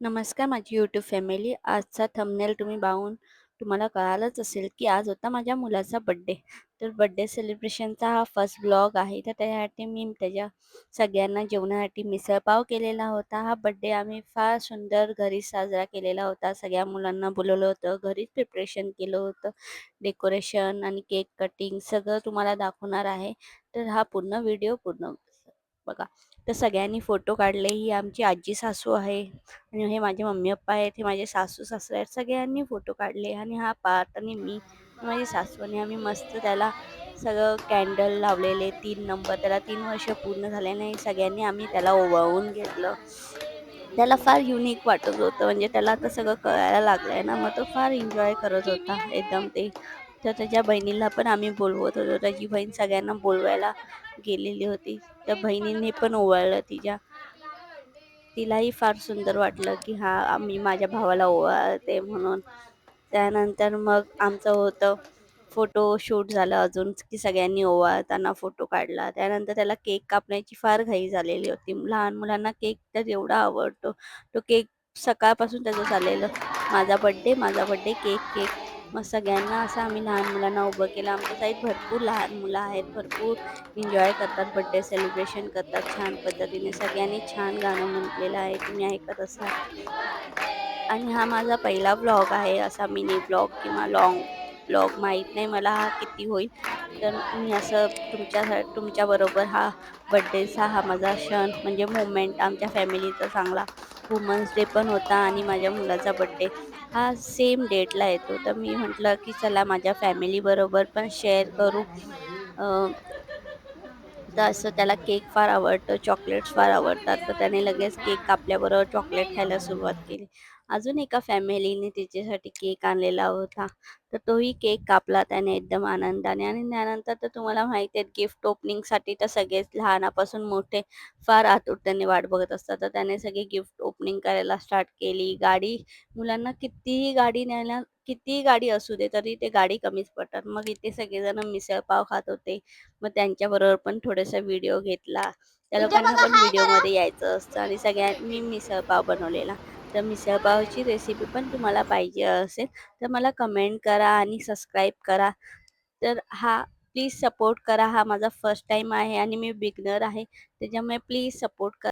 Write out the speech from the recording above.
नमस्कार माझी YouTube family. आजचा थंबनेल तुम्ही पाहून तुम्हाला कळालंच असेल, की आज होता माझ्या मुलाचा बड्डे. तर बड्डे सेलिब्रेशनचा हा फर्स्ट व्लॉग आहे. तर त्यासाठी मी त्याच्या सगळ्यांना जेवणासाठी मिसळपाव केलेला होता. हा बड्डे आम्ही फार सुंदर घरी साजरा केलेला होता. सगळ्या मुलांना बोलवलं होतं. घरीच प्रिपरेशन केलं होतं. डेकोरेशन आणि केक कटिंग सगळं तुम्हाला दाखवणार आहे. तर हा पूर्ण व्हिडिओ पूर्ण बघा. तर सगळ्यांनी फोटो काढले. ही आमची आजी-सासू आहे. आणि हे माझे मम्मी-पप्पा आहेत, हे माझे सासू-सासरे आहेत. सगळ्यांनी फोटो काढले आणि हा पार्ट आणि मी आणि माझी सासू आणि आम्ही मस्त त्याला सगळं कॅन्डल लावलेले 3 नंबर. त्याला 3 वर्ष पूर्ण झाल्याने सगळ्यांनी आम्ही त्याला ओवाळून घेतलं. त्याला फार युनिक वाटत होतं, म्हणजे त्याला आता सगळं कळायला लागलंय ना, मग तो फार एन्जॉय करत होता एकदम ते. तर त्याच्या बहिणीला पण आम्ही बोलवत होतो. त्याची बहीण सगळ्यांना बोलवायला गेलेली होती. त्या बहिणीने पण ओवाळलं तिच्या. तिलाही फार सुंदर वाटलं, की हां, मी माझ्या भावाला ओवाळते म्हणून. त्यानंतर मग आमचं होतं फोटोशूट झालं अजून, की सगळ्यांनी ओवाळताना फोटो काढला. त्यानंतर त्याला केक कापण्याची फार घाई झालेली होती. लहान मुलांना केक तर एवढा आवडतो. तो केक सकाळपासून त्याचं चाललेलं, माझा बर्थडे, केक, केक. मग सगळ्यांना असं आम्ही लहान मुलांना उभं केलं. आमच्या साईड भरपूर लहान मुलं आहेत. भरपूर एन्जॉय करतात, बर्थडे सेलिब्रेशन करतात छान पद्धतीने. सगळ्यांनी छान गाणं म्हटलेलं आहे. तुम्ही ऐकत असाल. आणि हा माझा पहिला व्लॉग आहे, असा मिनी व्लॉग किंवा लाँग व्लॉग. माहीत नाही मला हा किती होईल. तर मी असं तुमच्याबरोबर हा बर्थडेचा हा माझा क्षण म्हणजे मोमेंट आमच्या फॅमिलीचा चांगला. वुमन्स डे पण होता आणि माझ्या मुलाचा बर्थडे हा सेम डेटला येतो. तर मी म्हटलं, की चला माझ्या फॅमिलीबरोबर पण शेअर करू. अ, तर असं त्याला केक फार आवडतो, चॉकलेट्स फार आवडतात. तर त्याने लगेच केक कापल्याबरोबर चॉकलेट खायला सुरुवात केली. अजून एका फॅमिलीने तिच्यासाठी केक आणलेला होता. तर तोही केक कापला त्याने एकदम आनंदाने. आणि त्यानंतर तर तुम्हाला माहिती आहे, गिफ्ट ओपनिंगसाठी तर सगळेच लहानापासून मोठे फार आतुरतेने वाट बघत असतात. तर त्याने सगळी गिफ्ट ओपनिंग करायला स्टार्ट केली. मुलांना कितीही गाडी असू दे, तरी ते गाडी कमीच पडतात. मग इथे सगळेजण मिसळपाव खात होते. मग त्यांच्याबरोबर पण थोडासा व्हिडिओ घेतला. त्या इथे लोकांना बघा पण हाय करा. व्हिडिओमध्ये यायचं असतं आणि मी मिसळपाव बनवलेला. तर मिसळपावची रेसिपी पण तुम्हाला पाहिजे असेल, तर मला कमेंट करा आणि सबस्क्राईब करा. तर प्लीज सपोर्ट करा. हा माझा फर्स्ट टाईम आहे आणि मी बिगिनर आहे. त्याच्यामुळे प्लीज सपोर्ट करा.